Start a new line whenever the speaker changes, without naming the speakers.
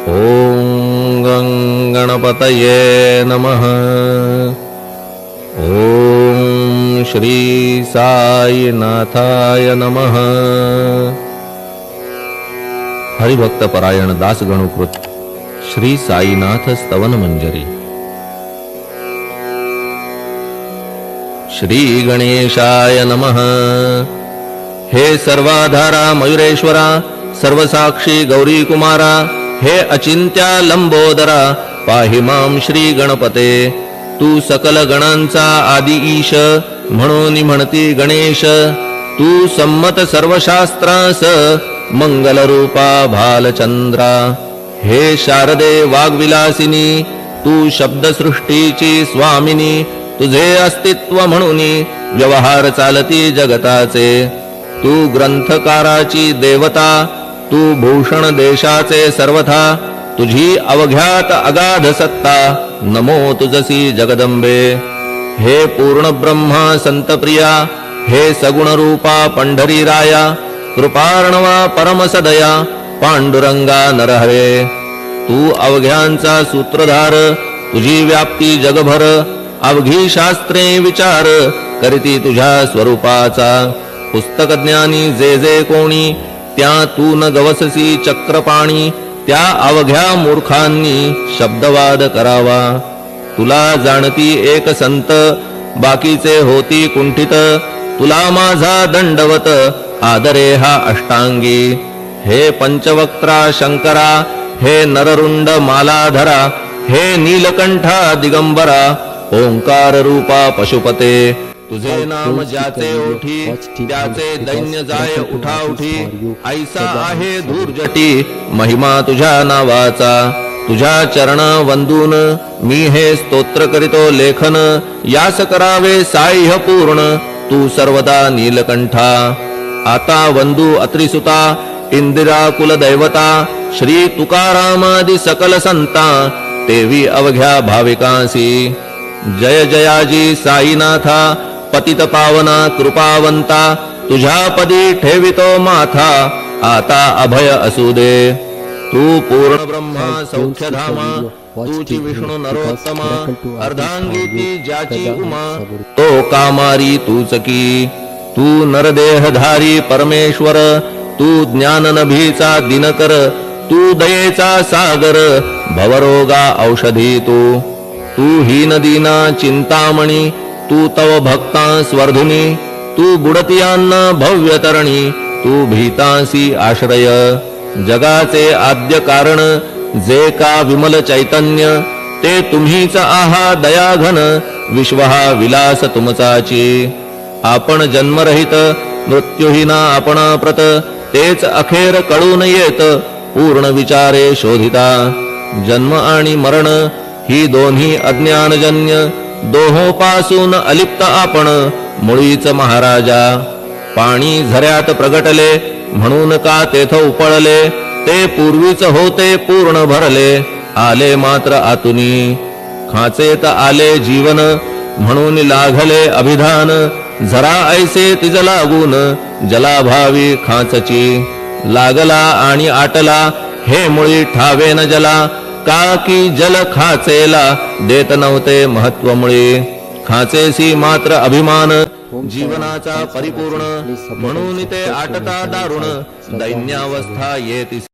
ओम गणपतये नमः। ओम श्री साईनाथाय नमः। हरिभक्त परायण दास गणुकृत श्री साईनाथ स्तवन मंजरी। श्री गणेशाय नमः। हे सर्वाधारा मयुरेश्वरा, सर्वसाक्षी गौरी कुमारा, हे अचिंत्या लंबोदरा, पाहि मां श्री गणपते। तू सकल गणांचा आदि ईश, म्हणून म्हणती गणेश। तू संमत सर्वशास्त्रास, मंगल रूपा भालचंद्रा। हे शारदे वाग्विलासिनी, तू शब्दसृष्टीची स्वामिनी। तुझे अस्तित्व म्हणून व्यवहार चालती जगताचे। तू ग्रंथकाराची देवता, तू भूषण देशाचे सर्वथा। तुझी अवघ्यात अगाध सत्ता, नमो तुझसी जगदंबे। हे पूर्ण ब्रह्मा संतप्रिया, हे सगुण रूपा पंढरी राया। कृपार्णवा परमसदया, पांडुरंगा नरहरे। तू अवघ्यांचा सूत्रधार, तुझी व्याप्ती जगभर। अवघी शास्त्रे विचार, करीती तुझ्या स्वरूपाचा। पुस्तक ज्ञानी जे जे कोणी, त्या तू न गवससी चक्रपाणी। त्या अवघ्या मूर्खांनी शब्दवाद करावा। तुला जाणती एक संत, बाकीचे होती कुंठित। तुला माझा दंडवत, आदरे हा अष्टांगी। हे पंचवक्त्रा शंकरा, हे नररुंड मालाधरा। हे नीलकंठा दिगंबरा, ओंकार रूपा पशुपते। तुझे नाम ज्याचे ओठी, त्याचे दैन्य जाय उठाउठी। ऐसा आहे धूर्जटी, महिमा तुझ्या नावाचा। तुझ्या चरण वंदून मी हे स्तोत्र करीतो लेखन। यास करावे साह्य पूर्ण, तू सर्वदा नीलकंठा। आता वंदू अत्रिसुता, इंदिरा कुलदैवता। श्री तुकारामादि सकल संता, तेवी अवघ्या भाविकांसी। जय जयाजी साईनाथा, पतित पावना कृपावंता। तुझ्या पदी ठेवितो माथा, आता अभय असू दे। तू पूर्ण ब्रह्मा सौख्यधामा, तूची विष्णू नरोत्तमा। अर्धांगी ती ज्याची उमा, तो कामारी तूच की। तू नरदेहधारी परमेश्वर, तू ज्ञाननभीचा दिनकर। तू दयेचा सागर, भवरोगा औषधी तू। तू हीनदीना चिंतामणी, तू तव भक्ता स्वर्धुनी। तू बुडतियांना भव्यतरणी, तू भीतांसी आश्रय। जगाचे आद्य कारण, जे का विमल चैतन्य। ते तुम्हीच आहा दयाघन, विश्व हा विलास तुमचाची। आपण जन्मरहित, मृत्युहीना आपणा प्रत। तेच अखेर कळून येत, पूर्ण विचारे शोधिता। जन्म आणि मरण, ही दोन्ही अज्ञानजन्य। दोहोपासून अलिप्त आपण, मुळीच महाराजा। पाणी झऱ्यात प्रगटले, म्हणून का तेथ उपळले। ते पूर्वीच होते पूर्ण भरले, आले मात्र आतुनी। खाचेत आले जीवन, म्हणून लागले अभिधान। झरा ऐसे तिज लागून, जलाभावी खाचची। लागला आणि आटला, हे मुळी ठावे न जला। का की जल खाचेला, देत नव्हते महत्व मुळे। खाचेसी मात्र अभिमान, जीवनाचा परिपूर्ण। म्हणून ते आटता दारुण, दैन्यावस्था येती।